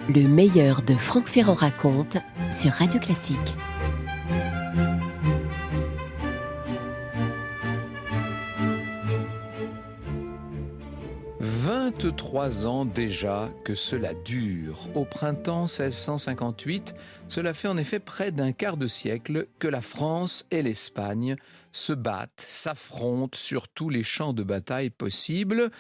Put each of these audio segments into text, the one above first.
Le meilleur de Franck Ferrand raconte sur Radio Classique. « 23 ans déjà que cela dure. Au printemps 1658, cela fait en effet près d'un quart de siècle que la France et l'Espagne se battent, s'affrontent sur tous les champs de bataille possibles.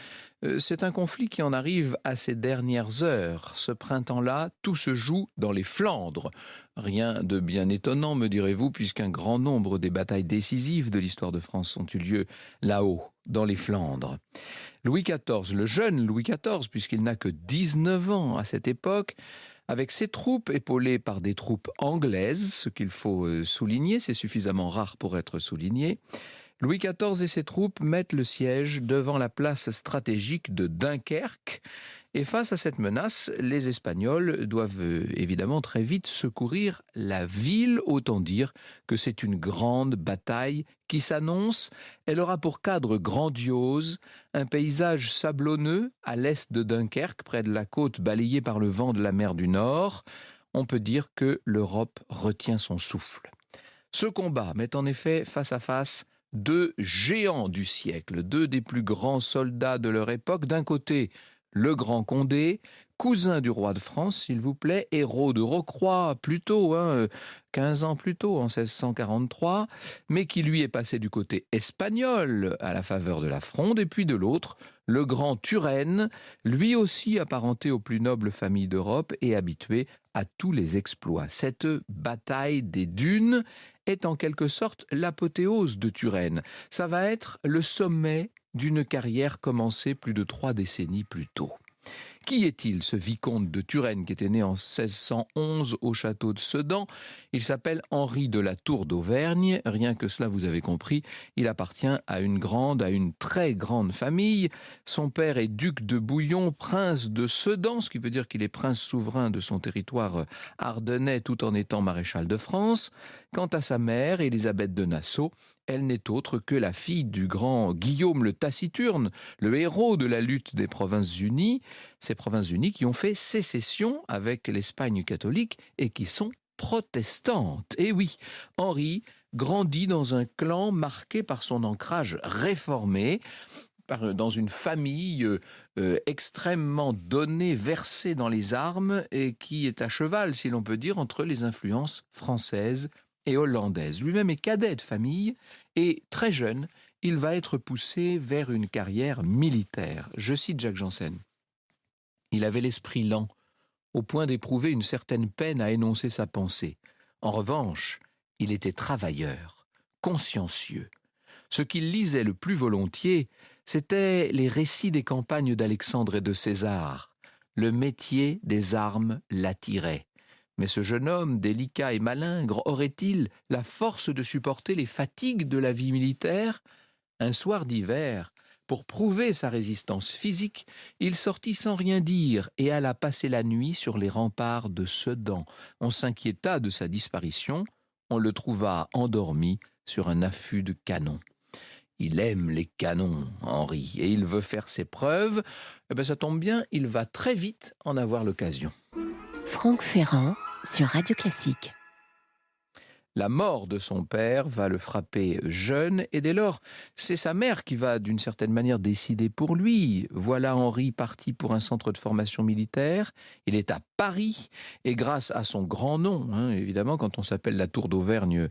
C'est un conflit qui en arrive à ses dernières heures. Ce printemps-là, tout se joue dans les Flandres. Rien de bien étonnant, me direz-vous, puisqu'un grand nombre des batailles décisives de l'histoire de France ont eu lieu là-haut, dans les Flandres. Louis XIV, le jeune Louis XIV, puisqu'il n'a que 19 ans à cette époque, avec ses troupes épaulées par des troupes anglaises, ce qu'il faut souligner, c'est suffisamment rare pour être souligné, Louis XIV et ses troupes mettent le siège devant la place stratégique de Dunkerque. Et face à cette menace, les Espagnols doivent évidemment très vite secourir la ville. Autant dire que c'est une grande bataille qui s'annonce. Elle aura pour cadre grandiose un paysage sablonneux à l'est de Dunkerque, près de la côte balayée par le vent de la mer du Nord. On peut dire que l'Europe retient son souffle. Ce combat met en effet face à face deux géants du siècle, deux des plus grands soldats de leur époque. D'un côté, le grand Condé, cousin du roi de France, s'il vous plaît, héros de Rocroi, plus tôt, 15 ans plus tôt, en 1643, mais qui lui est passé du côté espagnol à la faveur de la Fronde. Et puis de l'autre, le grand Turenne, lui aussi apparenté aux plus nobles familles d'Europe et habitué à tous les exploits. Cette bataille des dunes est en quelque sorte l'apothéose de Turenne. Ça va être le sommet d'une carrière commencée plus de 3 décennies plus tôt. Qui est-il, ce vicomte de Turenne qui était né en 1611 au château de Sedan? Il s'appelle Henri de la Tour d'Auvergne. Rien que cela, vous avez compris, il appartient à une très grande famille. Son père est duc de Bouillon, prince de Sedan, ce qui veut dire qu'il est prince souverain de son territoire ardennais tout en étant maréchal de France. Quant à sa mère, Élisabeth de Nassau, elle n'est autre que la fille du grand Guillaume le Taciturne, le héros de la lutte des Provinces-Unies. Ces Provinces-Unies qui ont fait sécession avec l'Espagne catholique et qui sont protestantes. Et oui, Henri grandit dans un clan marqué par son ancrage réformé, dans une famille extrêmement donnée, versée dans les armes et qui est à cheval, si l'on peut dire, entre les influences françaises et hollandaises. Lui-même est cadet de famille et très jeune, il va être poussé vers une carrière militaire. Je cite Jacques Janssen. Il avait l'esprit lent, au point d'éprouver une certaine peine à énoncer sa pensée. En revanche, il était travailleur, consciencieux. Ce qu'il lisait le plus volontiers, c'était les récits des campagnes d'Alexandre et de César. Le métier des armes l'attirait. Mais ce jeune homme, délicat et malingre, aurait-il la force de supporter les fatigues de la vie militaire? Un soir d'hiver, pour prouver sa résistance physique, il sortit sans rien dire et alla passer la nuit sur les remparts de Sedan. On s'inquiéta de sa disparition, on le trouva endormi sur un affût de canon. Il aime les canons, Henri, et il veut faire ses preuves. Ça tombe bien, il va très vite en avoir l'occasion. Franck Ferrand sur Radio Classique. La mort de son père va le frapper jeune et dès lors, c'est sa mère qui va d'une certaine manière décider pour lui. Voilà Henri parti pour un centre de formation militaire. Il est à Paris et grâce à son grand nom, évidemment quand on s'appelle la Tour d'Auvergne,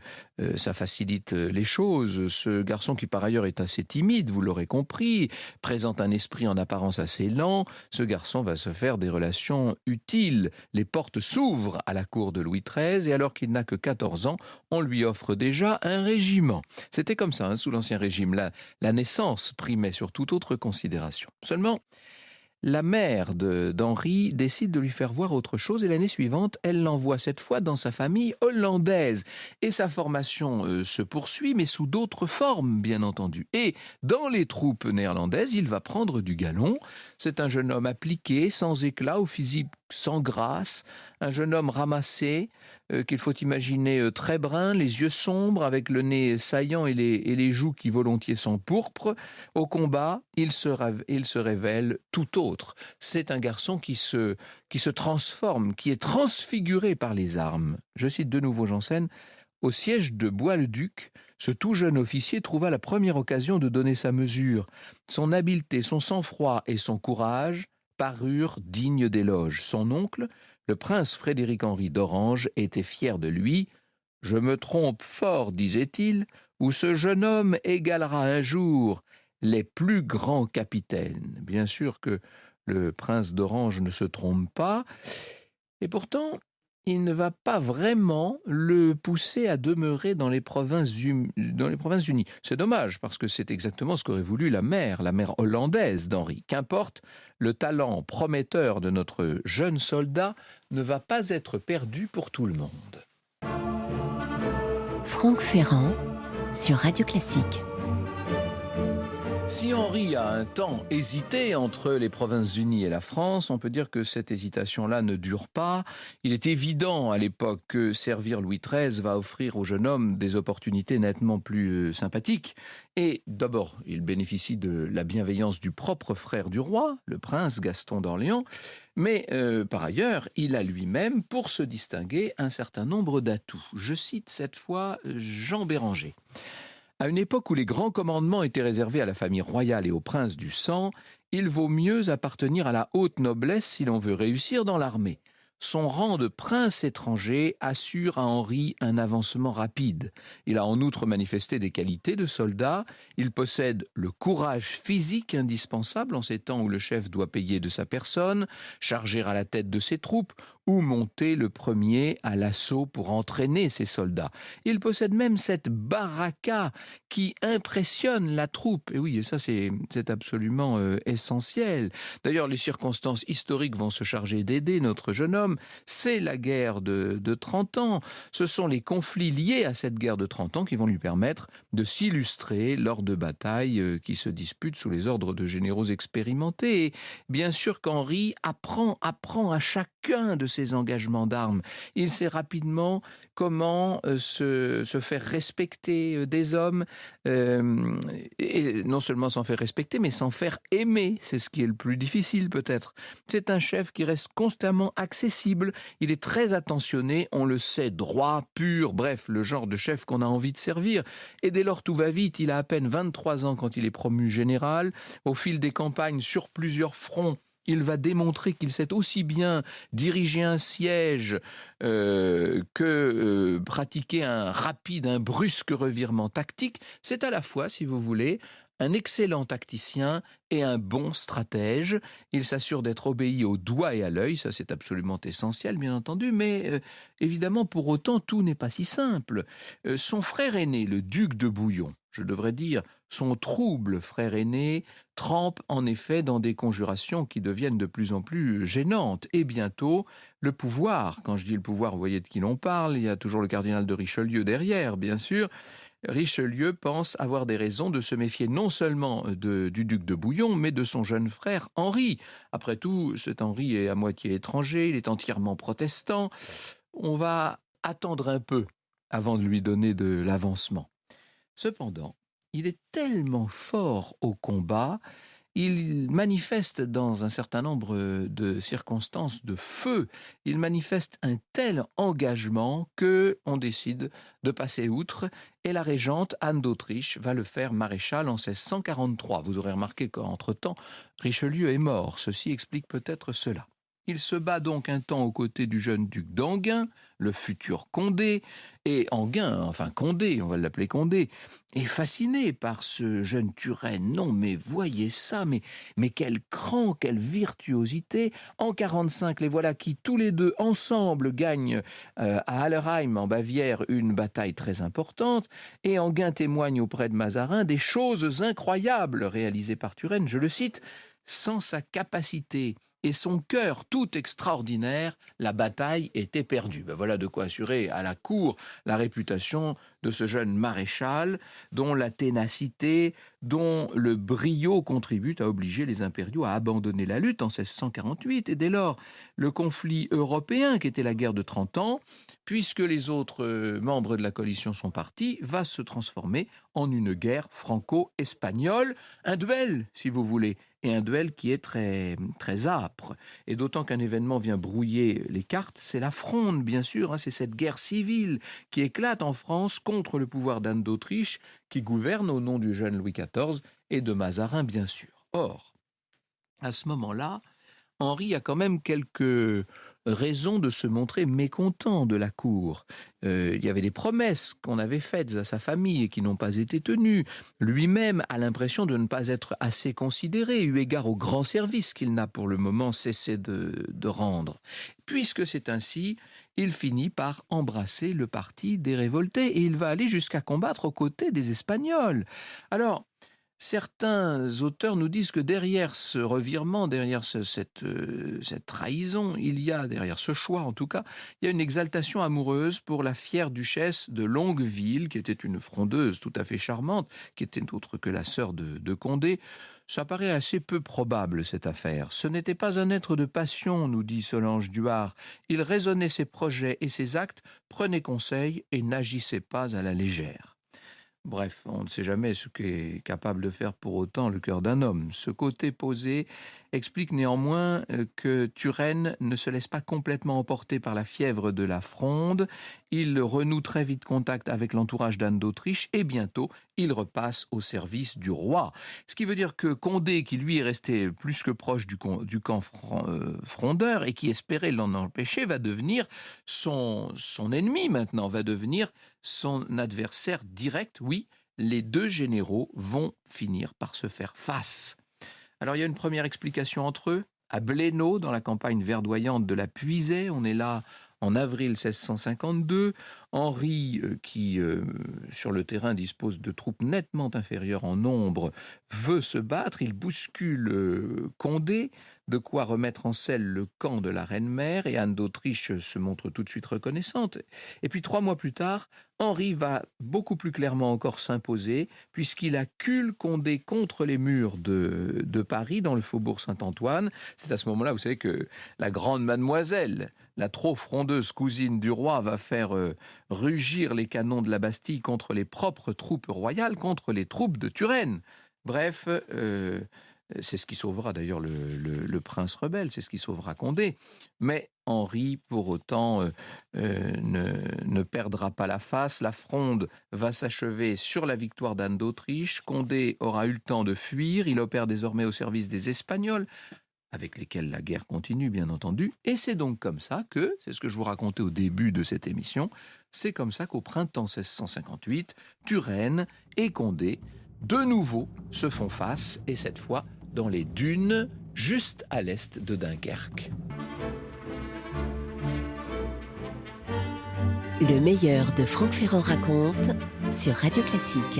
ça facilite les choses. Ce garçon qui par ailleurs est assez timide, vous l'aurez compris, présente un esprit en apparence assez lent, ce garçon va se faire des relations utiles. Les portes s'ouvrent à la cour de Louis XIII et alors qu'il n'a que 14 ans, on lui offre déjà un régiment. C'était comme ça, sous l'Ancien Régime. La naissance primait sur toute autre considération. Seulement, la mère d'Henri décide de lui faire voir autre chose et l'année suivante, elle l'envoie cette fois dans sa famille hollandaise. Et sa formation se poursuit, mais sous d'autres formes, bien entendu. Et dans les troupes néerlandaises, il va prendre du galon. C'est un jeune homme appliqué, sans éclat, au physique sans grâce, un jeune homme ramassé, qu'il faut imaginer très brun, les yeux sombres, avec le nez saillant et les joues qui volontiers sont pourpres. Au combat, il se révèle tout autre. C'est un garçon qui se transforme, qui est transfiguré par les armes. Je cite de nouveau Janssen. Au siège de Bois-le-Duc, ce tout jeune officier trouva la première occasion de donner sa mesure. Son habileté, son sang-froid et son courage parurent dignes d'éloge. Son oncle, le prince Frédéric-Henri d'Orange, était fier de lui. « Je me trompe fort, disait-il, où ce jeune homme égalera un jour les plus grands capitaines. » Bien sûr que le prince d'Orange ne se trompe pas, et pourtant il ne va pas vraiment le pousser à demeurer dans les provinces unies. C'est dommage, parce que c'est exactement ce qu'aurait voulu la mère hollandaise d'Henri. Qu'importe, le talent prometteur de notre jeune soldat ne va pas être perdu pour tout le monde. Franck Ferrand sur Radio Classique. Si Henri a un temps hésité entre les Provinces-Unies et la France, on peut dire que cette hésitation-là ne dure pas. Il est évident à l'époque que servir Louis XIII va offrir au jeune homme des opportunités nettement plus sympathiques. Et d'abord, il bénéficie de la bienveillance du propre frère du roi, le prince Gaston d'Orléans. Mais par ailleurs, il a lui-même, pour se distinguer, un certain nombre d'atouts. Je cite cette fois Jean Béranger. À une époque où les grands commandements étaient réservés à la famille royale et aux princes du sang, il vaut mieux appartenir à la haute noblesse si l'on veut réussir dans l'armée. Son rang de prince étranger assure à Henri un avancement rapide. Il a en outre manifesté des qualités de soldat. Il possède le courage physique indispensable en ces temps où le chef doit payer de sa personne, charger à la tête de ses troupes ou monter le premier à l'assaut pour entraîner ses soldats. Il possède même cette baraka qui impressionne la troupe. Et oui, et ça c'est absolument essentiel. D'ailleurs, les circonstances historiques vont se charger d'aider notre jeune homme. C'est la guerre de 30 ans. Ce sont les conflits liés à cette guerre de 30 ans qui vont lui permettre de s'illustrer lors de batailles qui se disputent sous les ordres de généraux expérimentés. Et bien sûr qu'Henri apprend à chacun de ses engagements d'armes. Il sait rapidement comment se faire respecter des hommes, et non seulement s'en faire respecter, mais s'en faire aimer. C'est ce qui est le plus difficile peut-être. C'est un chef qui reste constamment accessible. Il est très attentionné, on le sait, droit, pur, bref, le genre de chef qu'on a envie de servir. Et dès lors, tout va vite. Il a à peine 23 ans quand il est promu général. Au fil des campagnes sur plusieurs fronts, il va démontrer qu'il sait aussi bien diriger un siège que pratiquer un brusque revirement tactique. C'est à la fois, si vous voulez, un excellent tacticien et un bon stratège. Il s'assure d'être obéi au doigt et à l'œil, ça c'est absolument essentiel bien entendu, mais évidemment pour autant tout n'est pas si simple. Son frère aîné, le duc de Bouillon, je devrais dire son trouble frère aîné, trempe en effet dans des conjurations qui deviennent de plus en plus gênantes. Et bientôt, le pouvoir, quand je dis le pouvoir, vous voyez de qui l'on parle, il y a toujours le cardinal de Richelieu derrière, bien sûr. Richelieu pense avoir des raisons de se méfier non seulement du duc de Bouillon, mais de son jeune frère Henri. Après tout, cet Henri est à moitié étranger, il est entièrement protestant. On va attendre un peu avant de lui donner de l'avancement. Cependant, il est tellement fort au combat, il manifeste dans un certain nombre de circonstances de feu, il manifeste un tel engagement qu'on décide de passer outre et la régente Anne d'Autriche va le faire maréchal en 1643. Vous aurez remarqué qu'entre-temps, Richelieu est mort. Ceci explique peut-être cela. Il se bat donc un temps aux côtés du jeune duc d'Enghien, le futur Condé, et Enghien, enfin Condé, on va l'appeler Condé, est fasciné par ce jeune Turenne. Non, mais voyez ça, mais quel cran, quelle virtuosité. En 45, les voilà qui, tous les deux, ensemble, gagnent à Hallerheim, en Bavière, une bataille très importante, et Enghien témoigne auprès de Mazarin des choses incroyables réalisées par Turenne. Je le cite, « Sans sa capacité et son cœur tout extraordinaire, la bataille était perdue. Voilà de quoi assurer à la cour la réputation de ce jeune maréchal, dont la ténacité, dont le brio contribuent à obliger les impériaux à abandonner la lutte en 1648. Et dès lors, le conflit européen, qui était la guerre de 30 ans, puisque les autres membres de la coalition sont partis, va se transformer en une guerre franco-espagnole, un duel, si vous voulez, et un duel qui est très, très âpre. Et d'autant qu'un événement vient brouiller les cartes, c'est la Fronde, bien sûr, c'est cette guerre civile qui éclate en France contre le pouvoir d'Anne d'Autriche, qui gouverne au nom du jeune Louis XIV et de Mazarin, bien sûr. Or, à ce moment-là, Henri a quand même quelques raisons de se montrer mécontent de la cour. Il y avait des promesses qu'on avait faites à sa famille et qui n'ont pas été tenues. Lui-même a l'impression de ne pas être assez considéré, eu égard au grand service qu'il n'a pour le moment cessé de rendre. Puisque c'est ainsi, il finit par embrasser le parti des révoltés et il va aller jusqu'à combattre aux côtés des Espagnols. Alors, certains auteurs nous disent que derrière ce revirement, derrière cette trahison, il y a, derrière ce choix en tout cas, il y a une exaltation amoureuse pour la fière duchesse de Longueville, qui était une frondeuse tout à fait charmante, qui était autre que la sœur de Condé. Ça paraît assez peu probable, cette affaire. Ce n'était pas un être de passion, nous dit Solange Duhart. Il raisonnait ses projets et ses actes, prenait conseil et n'agissait pas à la légère. Bref, on ne sait jamais ce qu'est capable de faire pour autant le cœur d'un homme. Ce côté posé explique néanmoins que Turenne ne se laisse pas complètement emporter par la fièvre de la Fronde. Il renoue très vite contact avec l'entourage d'Anne d'Autriche et bientôt, il repasse au service du roi. Ce qui veut dire que Condé, qui lui est resté plus que proche du camp frondeur et qui espérait l'en empêcher, va devenir son ennemi maintenant, va devenir son adversaire direct. Oui, les deux généraux vont finir par se faire face. Alors il y a une première explication entre eux. À Blénaud, dans la campagne verdoyante de la Puisée, on est là en avril 1652. Henri, qui sur le terrain dispose de troupes nettement inférieures en nombre, veut se battre. Il bouscule Condé, de quoi remettre en selle le camp de la reine-mère, et Anne d'Autriche se montre tout de suite reconnaissante. Et puis 3 mois plus tard, Henri va beaucoup plus clairement encore s'imposer, puisqu'il accule Condé contre les murs de Paris, dans le faubourg Saint-Antoine. C'est à ce moment-là, vous savez, que la grande mademoiselle, la trop frondeuse cousine du roi, va faire rugir les canons de la Bastille contre les propres troupes royales, contre les troupes de Turenne. Bref, c'est ce qui sauvera d'ailleurs le prince rebelle, c'est ce qui sauvera Condé. Mais Henri, pour autant, ne perdra pas la face. La Fronde va s'achever sur la victoire d'Anne d'Autriche. Condé aura eu le temps de fuir. Il opère désormais au service des Espagnols, avec lesquels la guerre continue, bien entendu. Et c'est donc comme ça que, c'est ce que je vous racontais au début de cette émission, c'est comme ça qu'au printemps 1658, Turenne et Condé, de nouveau, se font face, et cette fois dans les dunes, juste à l'est de Dunkerque. Le meilleur de Franck Ferrand raconte sur Radio Classique.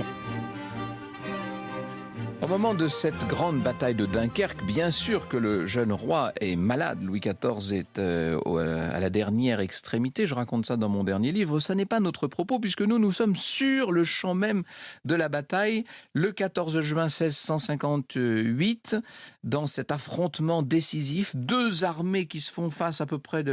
Au moment de cette grande bataille de Dunkerque, bien sûr que le jeune roi est malade. Louis XIV est à la dernière extrémité. Je raconte ça dans mon dernier livre. Ça n'est pas notre propos, puisque nous sommes sur le champ même de la bataille. Le 14 juin 1658, dans cet affrontement décisif, 2 armées qui se font face à peu près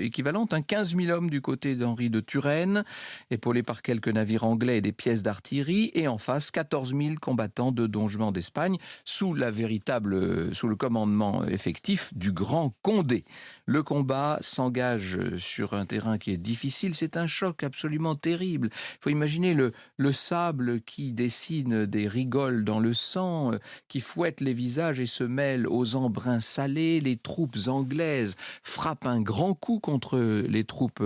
équivalentes. 15 000 hommes du côté d'Henri de Turenne, épaulés par quelques navires anglais et des pièces d'artillerie. Et en face, 14 000 combattants de Don Juan d'Espagne, sous le commandement effectif du grand Condé. Le combat s'engage sur un terrain qui est difficile. C'est un choc absolument terrible. Il faut imaginer le sable qui dessine des rigoles dans le sang, qui fouette les visages et se mêle aux embruns salés. Les troupes anglaises frappent un grand coup contre les troupes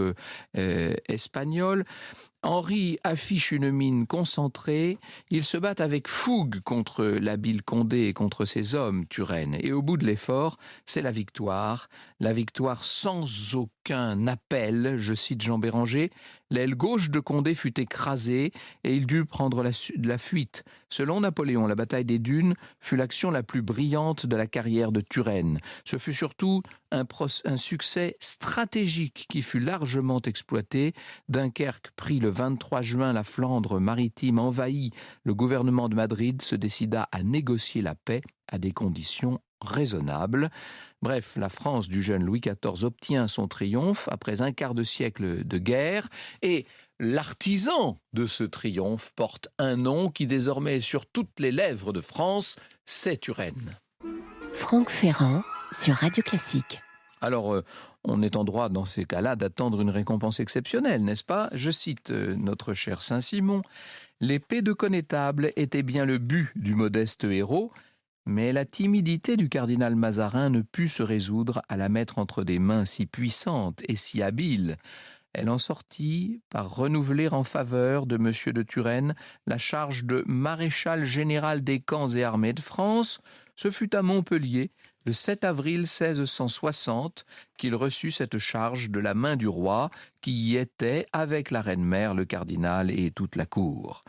espagnoles. Henri affiche une mine concentrée. Ils se battent avec fougue contre l'habile Condé et contre ses hommes, Turenne. Et au bout de l'effort, c'est la victoire La victoire sans aucun appel, je cite Jean Béranger, l'aile gauche de Condé fut écrasée et il dut prendre la fuite. Selon Napoléon, la bataille des Dunes fut l'action la plus brillante de la carrière de Turenne. Ce fut surtout un succès stratégique qui fut largement exploité. Dunkerque prit le 23 juin la Flandre maritime envahie. Le gouvernement de Madrid se décida à négocier la paix à des conditions raisonnables. Bref, la France du jeune Louis XIV obtient son triomphe après un quart de siècle de guerre et l'artisan de ce triomphe porte un nom qui désormais est sur toutes les lèvres de France, c'est Turenne. Franck Ferrand sur Radio Classique. Alors, on est en droit dans ces cas-là d'attendre une récompense exceptionnelle, n'est-ce pas ? Je cite notre cher Saint-Simon. « L'épée de connétable était bien le but du modeste héros, mais la timidité du cardinal Mazarin ne put se résoudre à la mettre entre des mains si puissantes et si habiles. Elle en sortit par renouveler en faveur de M. de Turenne la charge de maréchal général des camps et armées de France. Ce fut à Montpellier, le 7 avril 1660, qu'il reçut cette charge de la main du roi, qui y était avec la reine-mère, le cardinal et toute la cour.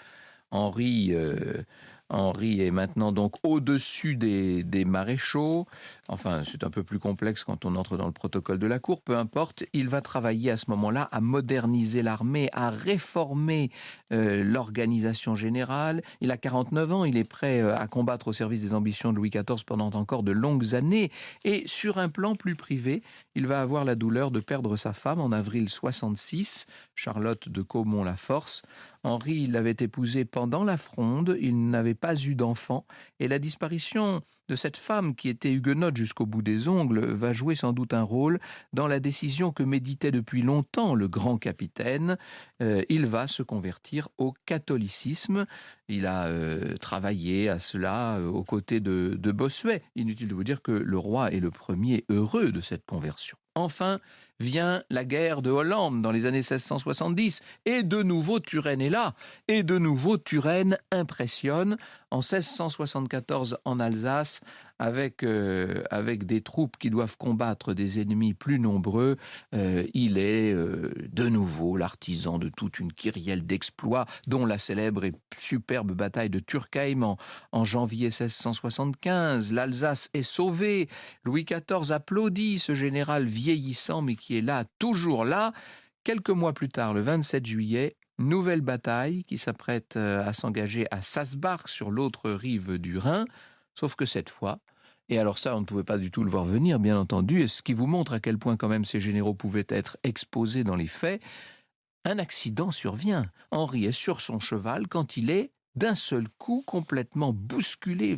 Henri est maintenant donc au-dessus des maréchaux. Enfin, c'est un peu plus complexe quand on entre dans le protocole de la cour. Peu importe, il va travailler à ce moment-là à moderniser l'armée, à réformer l'organisation générale. Il a 49 ans, il est prêt à combattre au service des ambitions de Louis XIV pendant encore de longues années. Et sur un plan plus privé, il va avoir la douleur de perdre sa femme en avril 66, Charlotte de Caumont-la-Force. Henri l'avait épousée pendant la Fronde, il n'avait pas eu d'enfant, et la disparition de cette femme qui était huguenote jusqu'au bout des ongles va jouer sans doute un rôle dans la décision que méditait depuis longtemps le grand capitaine. Il va se convertir au catholicisme. Il a travaillé à cela aux côtés de Bossuet. Inutile de vous dire que le roi est le premier heureux de cette conversion. Enfin, vient la guerre de Hollande dans les années 1670 et de nouveau Turenne est là et de nouveau Turenne impressionne en 1674 en Alsace avec des troupes qui doivent combattre des ennemis plus nombreux. Il est de nouveau l'artisan de toute une kyrielle d'exploits dont la célèbre et superbe bataille de Turckheim en janvier 1675. L'Alsace est sauvée. Louis XIV applaudit ce général vieillissant mais qui est là, toujours là. Quelques mois plus tard, le 27 juillet, nouvelle bataille qui s'apprête à s'engager à Sasbach sur l'autre rive du Rhin, sauf que cette fois, et alors ça on ne pouvait pas du tout le voir venir bien entendu, et ce qui vous montre à quel point quand même ces généraux pouvaient être exposés dans les faits, un accident survient. Henri est sur son cheval quand il est d'un seul coup complètement bousculé.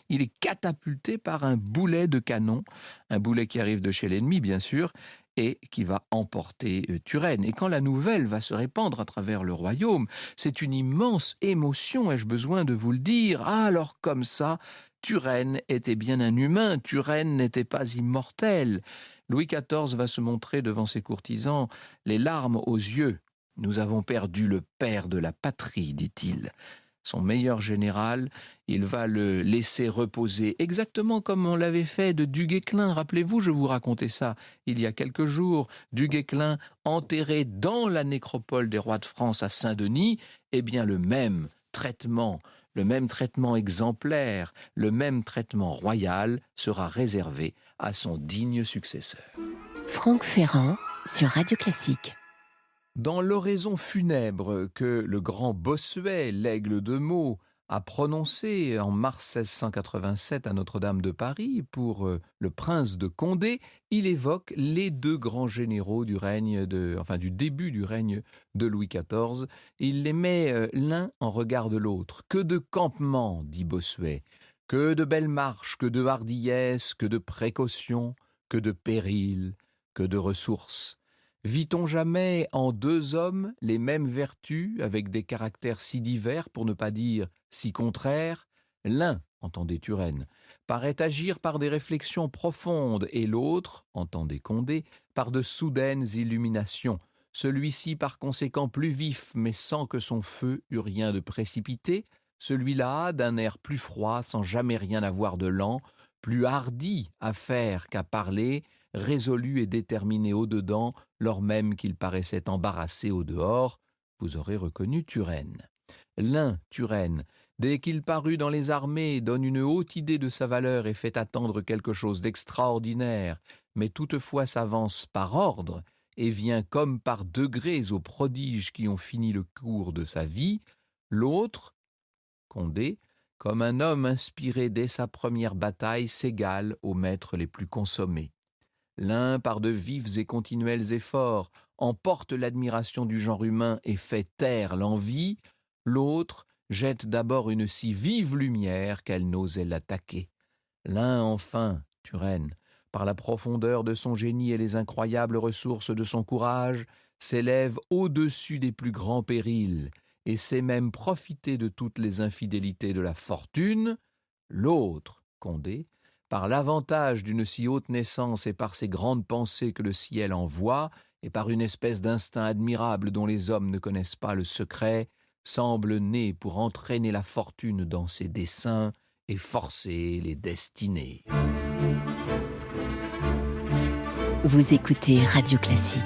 Il est catapulté par un boulet de canon, un boulet qui arrive de chez l'ennemi bien sûr, et qui va emporter Turenne. Et quand la nouvelle va se répandre à travers le royaume, c'est une immense émotion, ai-je besoin de vous le dire. Ah, alors comme ça, Turenne était bien un humain, Turenne n'était pas immortel. Louis XIV va se montrer devant ses courtisans, les larmes aux yeux. « Nous avons perdu le père de la patrie », dit-il. Son meilleur général, il va le laisser reposer, exactement comme on l'avait fait de Duguesclin. Rappelez-vous, je vous racontais ça il y a quelques jours. Duguesclin enterré dans la nécropole des rois de France à Saint-Denis, eh bien le même traitement exemplaire, le même traitement royal sera réservé à son digne successeur. Franck Ferrand sur Radio Classique. Dans l'oraison funèbre que le grand Bossuet, l'aigle de Meaux, a prononcée en mars 1687 à Notre-Dame de Paris pour le prince de Condé, il évoque les deux grands généraux du début du règne de Louis XIV. Il les met l'un en regard de l'autre. Que de campements, dit Bossuet, que de belles marches, que de hardiesse, que de précaution, que de périls, que de ressources. Vit-on jamais en deux hommes les mêmes vertus avec des caractères si divers, pour ne pas dire si contraires ? L'un, entendait Turenne, paraît agir par des réflexions profondes et l'autre, entendait Condé, par de soudaines illuminations. Celui-ci par conséquent plus vif mais sans que son feu eût rien de précipité, celui-là d'un air plus froid sans jamais rien avoir de lent, plus hardi à faire qu'à parler, résolu et déterminé au-dedans, lors même qu'il paraissait embarrassé au-dehors. Vous aurez reconnu Turenne. L'un, Turenne, dès qu'il parut dans les armées, donne une haute idée de sa valeur et fait attendre quelque chose d'extraordinaire, mais toutefois s'avance par ordre et vient comme par degrés aux prodiges qui ont fini le cours de sa vie. L'autre, Condé, comme un homme inspiré dès sa première bataille, s'égale aux maîtres les plus consommés. L'un, par de vifs et continuels efforts, emporte l'admiration du genre humain et fait taire l'envie. L'autre jette d'abord une si vive lumière qu'elle n'osait l'attaquer. L'un, enfin, Turenne, par la profondeur de son génie et les incroyables ressources de son courage, s'élève au-dessus des plus grands périls et sait même profiter de toutes les infidélités de la fortune. L'autre, Condé, par l'avantage d'une si haute naissance et par ces grandes pensées que le ciel envoie, et par une espèce d'instinct admirable dont les hommes ne connaissent pas le secret, semble né pour entraîner la fortune dans ses desseins et forcer les destinées. Vous écoutez Radio Classique.